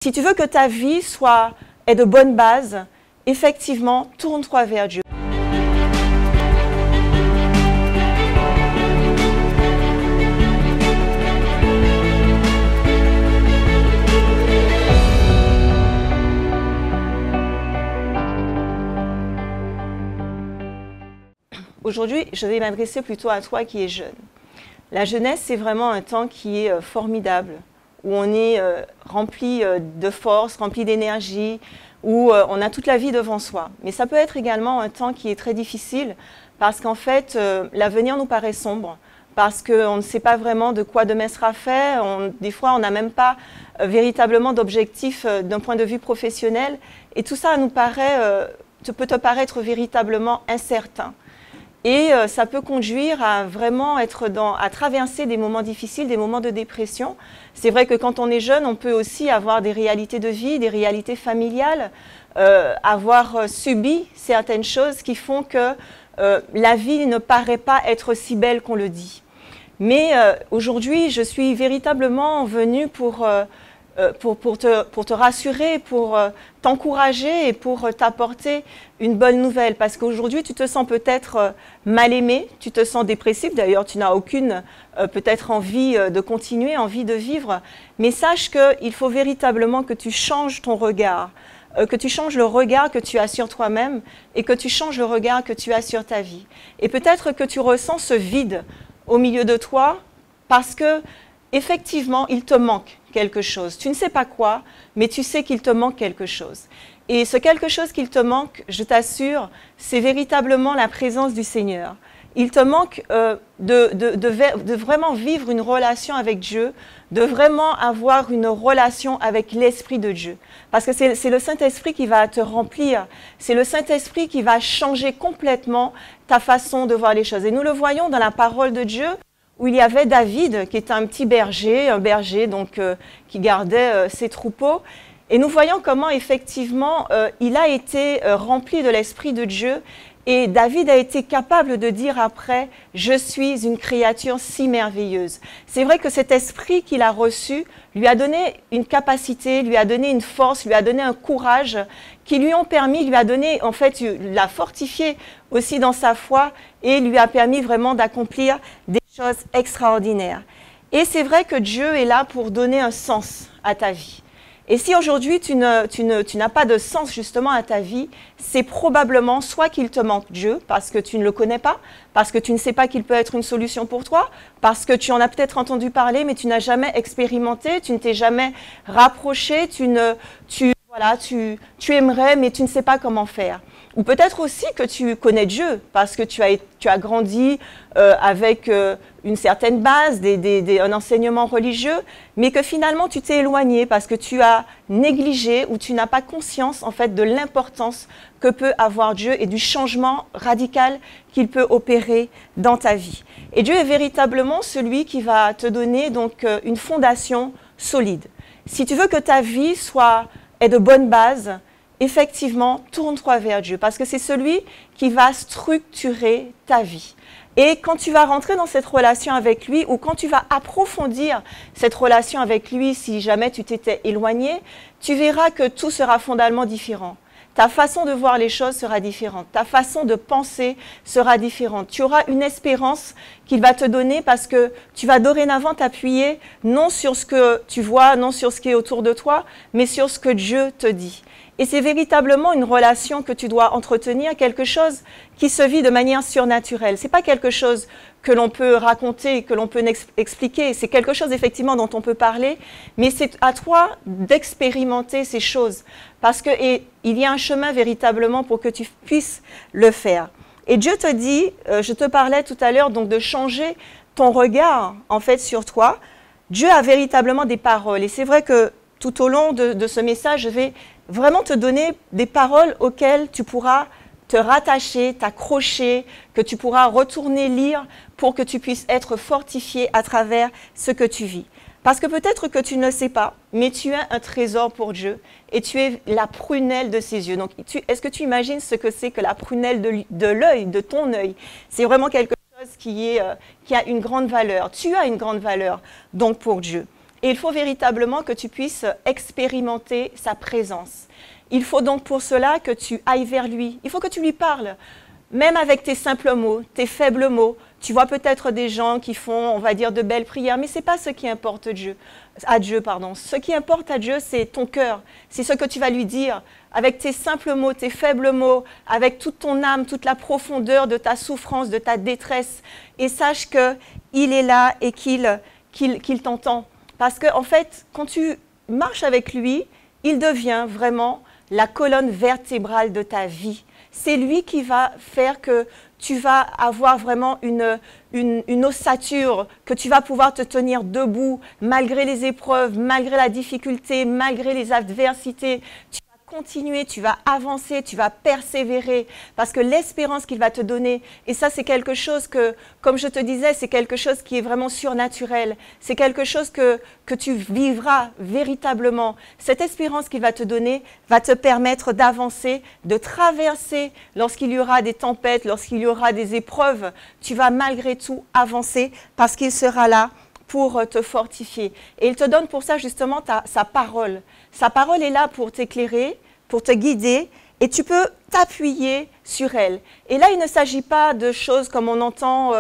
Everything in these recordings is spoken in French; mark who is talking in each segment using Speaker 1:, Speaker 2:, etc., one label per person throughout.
Speaker 1: Si tu veux que ta vie ait de bonnes bases, effectivement, tourne-toi vers Dieu. Aujourd'hui, je vais m'adresser plutôt à toi qui es jeune. La jeunesse, c'est vraiment un temps qui est formidable, où on est rempli de force, rempli d'énergie, où on a toute la vie devant soi. Mais ça peut être également un temps qui est très difficile, parce qu'en fait, l'avenir nous paraît sombre, parce qu'on ne sait pas vraiment de quoi demain sera fait. Des fois, on n'a même pas véritablement d'objectif d'un point de vue professionnel. Et tout ça nous paraît, peut te paraître véritablement incertain. Et ça peut conduire à vraiment à traverser des moments difficiles, des moments de dépression. C'est vrai que quand on est jeune, on peut aussi avoir des réalités de vie, des réalités familiales, avoir subi certaines choses qui font que la vie ne paraît pas être si belle qu'on le dit. Mais aujourd'hui, je suis véritablement venue pour te rassurer, pour t'encourager et pour t'apporter une bonne nouvelle. Parce qu'aujourd'hui, tu te sens peut-être mal aimé, tu te sens dépressif. D'ailleurs, tu n'as aucune peut-être envie de continuer, envie de vivre. Mais sache qu'il faut véritablement que tu changes ton regard, que tu changes le regard que tu as sur toi-même et que tu changes le regard que tu as sur ta vie. Et peut-être que tu ressens ce vide au milieu de toi parce que effectivement, il te manque quelque chose. Tu ne sais pas quoi, mais tu sais qu'il te manque quelque chose. Et ce quelque chose qu'il te manque, je t'assure, c'est véritablement la présence du Seigneur. Il te manque de vraiment vivre une relation avec Dieu, de vraiment avoir une relation avec l'Esprit de Dieu. Parce que c'est le Saint-Esprit qui va te remplir, c'est le Saint-Esprit qui va changer complètement ta façon de voir les choses. Et nous le voyons dans la parole de Dieu, où il y avait David, qui était un petit berger, donc, qui gardait ses troupeaux. Et nous voyons comment, effectivement, il a été rempli de l'Esprit de Dieu. Et David a été capable de dire après, « Je suis une créature si merveilleuse ». C'est vrai que cet esprit qu'il a reçu lui a donné une capacité, lui a donné une force, lui a donné un courage qui lui ont permis, lui a donné, en fait, l'a fortifié aussi dans sa foi et lui a permis vraiment d'accomplir des choses extraordinaires. Et c'est vrai que Dieu est là pour donner un sens à ta vie. Et si aujourd'hui tu n'as pas de sens justement à ta vie, c'est probablement soit qu'il te manque Dieu parce que tu ne le connais pas, parce que tu ne sais pas qu'il peut être une solution pour toi, parce que tu en as peut-être entendu parler mais tu n'as jamais expérimenté, tu ne t'es jamais rapproché, tu aimerais mais tu ne sais pas comment faire. Ou peut-être aussi que tu connais Dieu parce que tu as grandi avec une certaine base, un enseignement religieux, mais que finalement tu t'es éloigné parce que tu as négligé ou tu n'as pas conscience en fait de l'importance que peut avoir Dieu et du changement radical qu'il peut opérer dans ta vie. Et Dieu est véritablement celui qui va te donner donc une fondation solide. Si tu veux que ta vie ait de bonnes bases, effectivement, tourne-toi vers Dieu parce que c'est celui qui va structurer ta vie. Et quand tu vas rentrer dans cette relation avec lui ou quand tu vas approfondir cette relation avec lui, si jamais tu t'étais éloigné, tu verras que tout sera fondamentalement différent. Ta façon de voir les choses sera différente. Ta façon de penser sera différente. Tu auras une espérance qu'il va te donner parce que tu vas dorénavant t'appuyer non sur ce que tu vois, non sur ce qui est autour de toi, mais sur ce que Dieu te dit. Et c'est véritablement une relation que tu dois entretenir, quelque chose qui se vit de manière surnaturelle. Ce n'est pas quelque chose que l'on peut raconter, que l'on peut expliquer. C'est quelque chose effectivement dont on peut parler, mais c'est à toi d'expérimenter ces choses. Parce qu'il y a un chemin véritablement pour que tu puisses le faire. Et Dieu te dit, je te parlais tout à l'heure donc de changer ton regard en fait sur toi. Dieu a véritablement des paroles. Et c'est vrai que tout au long de ce message, je vais vraiment te donner des paroles auxquelles tu pourras te rattacher, t'accrocher, que tu pourras retourner lire pour que tu puisses être fortifié à travers ce que tu vis. Parce que peut-être que tu ne le sais pas, mais tu as un trésor pour Dieu et tu es la prunelle de ses yeux. Donc, est-ce que tu imagines ce que c'est que la prunelle de l'œil, de ton œil? C'est vraiment quelque chose qui a une grande valeur. Tu as une grande valeur donc pour Dieu. Et il faut véritablement que tu puisses expérimenter sa présence. Il faut donc pour cela que tu ailles vers lui. Il faut que tu lui parles. Même avec tes simples mots, tes faibles mots, tu vois peut-être des gens qui font, on va dire, de belles prières, mais ce n'est pas ce qui importe à Dieu. Ce qui importe à Dieu, c'est ton cœur, c'est ce que tu vas lui dire, avec tes simples mots, tes faibles mots, avec toute ton âme, toute la profondeur de ta souffrance, de ta détresse. Et sache qu'il est là et qu'il t'entend. Parce qu'en fait, quand tu marches avec lui, il devient vraiment la colonne vertébrale de ta vie. C'est lui qui va faire que tu vas avoir vraiment une ossature, que tu vas pouvoir te tenir debout malgré les épreuves, malgré la difficulté, malgré les adversités. Tu vas continuer, tu vas avancer, tu vas persévérer parce que l'espérance qu'il va te donner, et ça c'est quelque chose que, comme je te disais, c'est quelque chose qui est vraiment surnaturel. C'est quelque chose que tu vivras véritablement. Cette espérance qu'il va te donner va te permettre d'avancer, de traverser lorsqu'il y aura des tempêtes, lorsqu'il y aura des épreuves. Tu vas malgré tout avancer parce qu'il sera là pour te fortifier. Et il te donne pour ça justement sa parole. Sa parole est là pour t'éclairer, pour te guider, et tu peux t'appuyer sur elle. Et là, il ne s'agit pas de choses comme on entend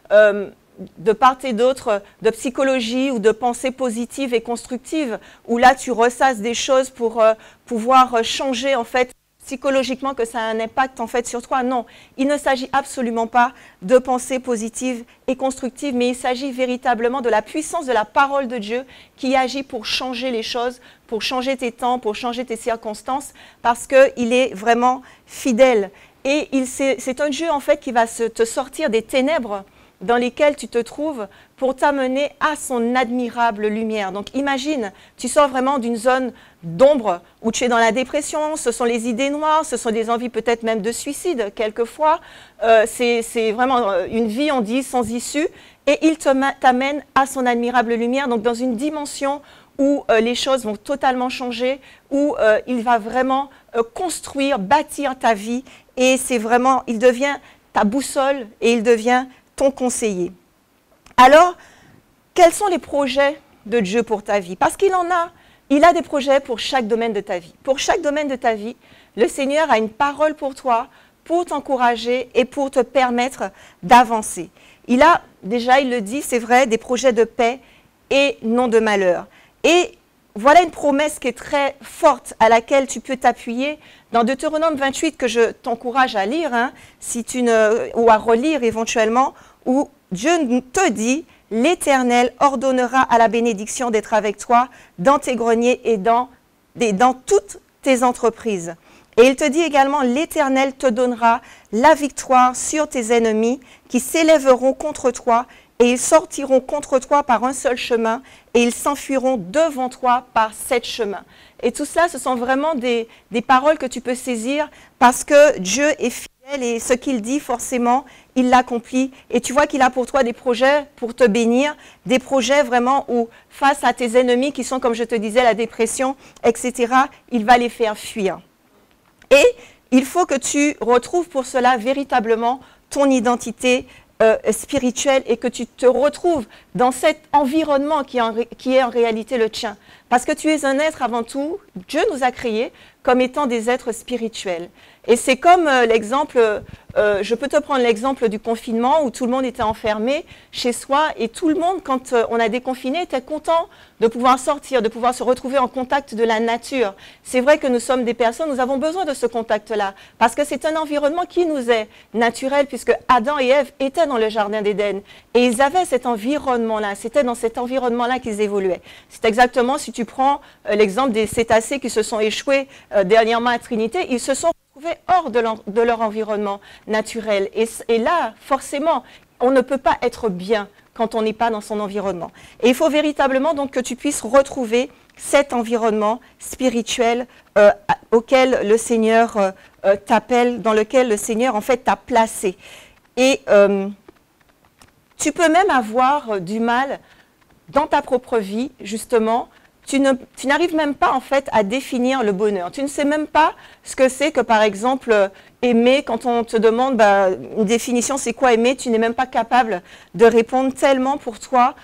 Speaker 1: de part et d'autre, de psychologie ou de pensée positive et constructive, où là, tu ressasses des choses pour pouvoir changer, en fait, psychologiquement, que ça a un impact en fait sur toi. Non, il ne s'agit absolument pas de pensée positive et constructive, mais il s'agit véritablement de la puissance de la parole de Dieu qui agit pour changer les choses, pour changer tes temps, pour changer tes circonstances, parce qu'il est vraiment fidèle. Et c'est un Dieu en fait qui va te sortir des ténèbres dans lesquelles tu te trouves pour t'amener à son admirable lumière. Donc imagine, tu sors vraiment d'une zone d'ombre où tu es dans la dépression, ce sont les idées noires, ce sont des envies peut-être même de suicide quelquefois. C'est vraiment une vie, on dit, sans issue. Et il t'amène à son admirable lumière, donc dans une dimension où les choses vont totalement changer, où il va vraiment construire, bâtir ta vie. Et c'est vraiment, il devient ta boussole et il devient ton conseiller. Alors, quels sont les projets de Dieu pour ta vie? Parce qu'il en a. Il a des projets pour chaque domaine de ta vie. Pour chaque domaine de ta vie, le Seigneur a une parole pour toi, pour t'encourager et pour te permettre d'avancer. Il a, déjà il le dit, c'est vrai, des projets de paix et non de malheur. Et voilà une promesse qui est très forte à laquelle tu peux t'appuyer dans Deutéronome 28 que je t'encourage à lire, ou à relire éventuellement, où Dieu te dit « L'Éternel ordonnera à la bénédiction d'être avec toi dans tes greniers et dans toutes tes entreprises. » Et il te dit également « L'Éternel te donnera la victoire sur tes ennemis qui s'élèveront contre toi et ils sortiront contre toi par un seul chemin et ils s'enfuiront devant toi par 7 chemins. » Et tout ça, ce sont vraiment des paroles que tu peux saisir parce que Dieu est fidèle et ce qu'il dit, forcément, il l'accomplit. Et tu vois qu'il a pour toi des projets pour te bénir, des projets vraiment où, face à tes ennemis qui sont, comme je te disais, la dépression, etc., il va les faire fuir. Et il faut que tu retrouves pour cela véritablement ton identité spirituelle et que tu te retrouves dans cet environnement qui est en réalité le tien. Parce que tu es un être avant tout, Dieu nous a créés comme étant des êtres spirituels. Et c'est comme l'exemple, je peux te prendre l'exemple du confinement où tout le monde était enfermé chez soi et tout le monde, quand on a déconfiné, était content de pouvoir sortir, de pouvoir se retrouver en contact de la nature. C'est vrai que nous sommes des personnes, nous avons besoin de ce contact-là parce que c'est un environnement qui nous est naturel puisque Adam et Ève étaient dans le jardin d'Éden et ils avaient cet environnement-là, c'était dans cet environnement-là qu'ils évoluaient. C'est exactement, si tu prends l'exemple des cétacés qui se sont échoués dernièrement à Trinité, ils se sont retrouvés hors de leur environnement naturel. Et là, forcément, on ne peut pas être bien quand on n'est pas dans son environnement. Et il faut véritablement donc que tu puisses retrouver cet environnement spirituel auquel le Seigneur t'appelle, dans lequel le Seigneur en fait t'a placé. Et tu peux même avoir du mal dans ta propre vie, justement. Tu n'arrives même pas en fait à définir le bonheur. Tu ne sais même pas ce que c'est que par exemple aimer. Quand on te demande une définition, c'est quoi aimer, tu n'es même pas capable de répondre tellement pour toi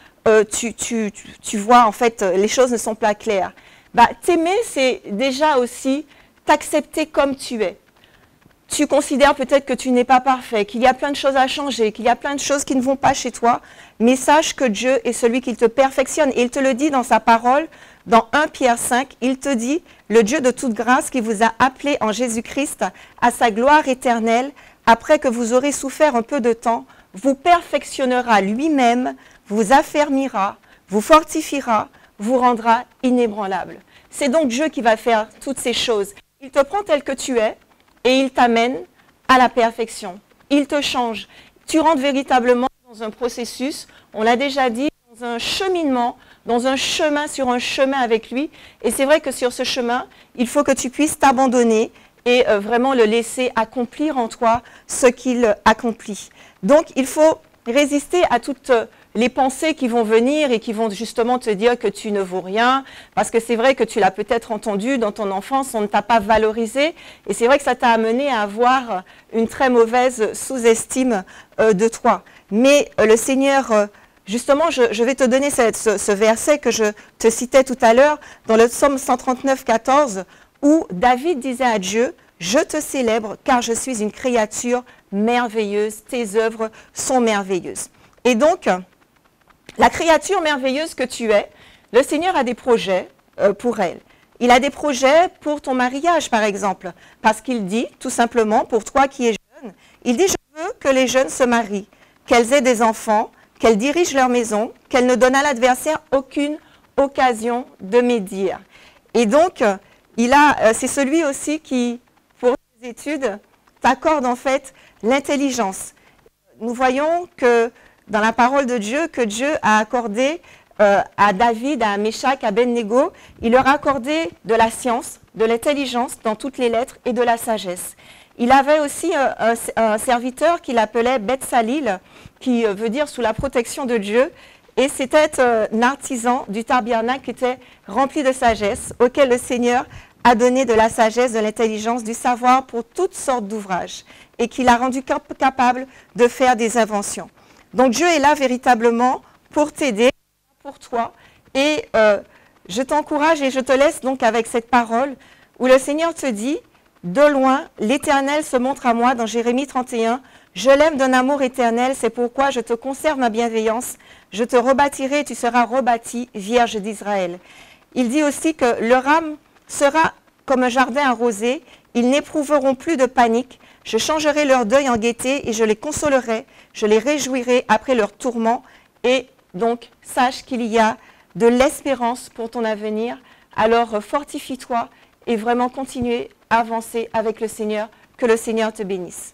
Speaker 1: tu vois en fait les choses ne sont pas claires. Bah, t'aimer, c'est déjà aussi t'accepter comme tu es. Tu considères peut-être que tu n'es pas parfait, qu'il y a plein de choses à changer, qu'il y a plein de choses qui ne vont pas chez toi, mais sache que Dieu est celui qui te perfectionne. Et il te le dit dans sa parole, dans 1 Pierre 5, il te dit, le Dieu de toute grâce qui vous a appelé en Jésus-Christ à sa gloire éternelle, après que vous aurez souffert un peu de temps, vous perfectionnera lui-même, vous affermira, vous fortifiera, vous rendra inébranlable. C'est donc Dieu qui va faire toutes ces choses. Il te prend tel que tu es, et il t'amène à la perfection. Il te change. Tu rentres véritablement dans un processus, on l'a déjà dit, dans un cheminement, dans un chemin, sur un chemin avec lui. Et c'est vrai que sur ce chemin, il faut que tu puisses t'abandonner et vraiment le laisser accomplir en toi ce qu'il accomplit. Donc, il faut résister à toutes les pensées qui vont venir et qui vont justement te dire que tu ne vaux rien, parce que c'est vrai que tu l'as peut-être entendu dans ton enfance, on ne t'a pas valorisé, et c'est vrai que ça t'a amené à avoir une très mauvaise sous-estime de toi. Mais le Seigneur, justement, je vais te donner ce verset que je te citais tout à l'heure, dans le psaume 139, 14, où David disait à Dieu, « Je te célèbre car je suis une créature merveilleuse, tes œuvres sont merveilleuses. » Et donc, la créature merveilleuse que tu es, le Seigneur a des projets pour elle. Il a des projets pour ton mariage, par exemple, parce qu'il dit, tout simplement, pour toi qui es jeune, il dit, je veux que les jeunes se marient, qu'elles aient des enfants, qu'elles dirigent leur maison, qu'elles ne donnent à l'adversaire aucune occasion de médire. Et donc, c'est celui aussi qui, pour les études, t'accorde en fait l'intelligence. Nous voyons que dans la parole de Dieu, que Dieu a accordé à David, à Méshach, à Abednego, il leur a accordé de la science, de l'intelligence dans toutes les lettres et de la sagesse. Il avait aussi un serviteur qu'il appelait Betsalil, qui veut dire sous la protection de Dieu, et c'était un artisan du tabernacle qui était rempli de sagesse, auquel le Seigneur a donné de la sagesse, de l'intelligence, du savoir pour toutes sortes d'ouvrages, et qui l'a rendu capable de faire des inventions. Donc Dieu est là véritablement pour t'aider, pour toi. Et je t'encourage et je te laisse donc avec cette parole où le Seigneur te dit, de loin, l'Éternel se montre à moi dans Jérémie 31. Je l'aime d'un amour éternel, c'est pourquoi je te conserve ma bienveillance. Je te rebâtirai et tu seras rebâti, Vierge d'Israël. Il dit aussi que leur âme sera comme un jardin arrosé. Ils n'éprouveront plus de panique. Je changerai leur deuil en gaieté et je les consolerai. Je les réjouirai après leur tourment. Et donc, sache qu'il y a de l'espérance pour ton avenir. Alors, fortifie-toi et vraiment continuer à avancer avec le Seigneur. Que le Seigneur te bénisse.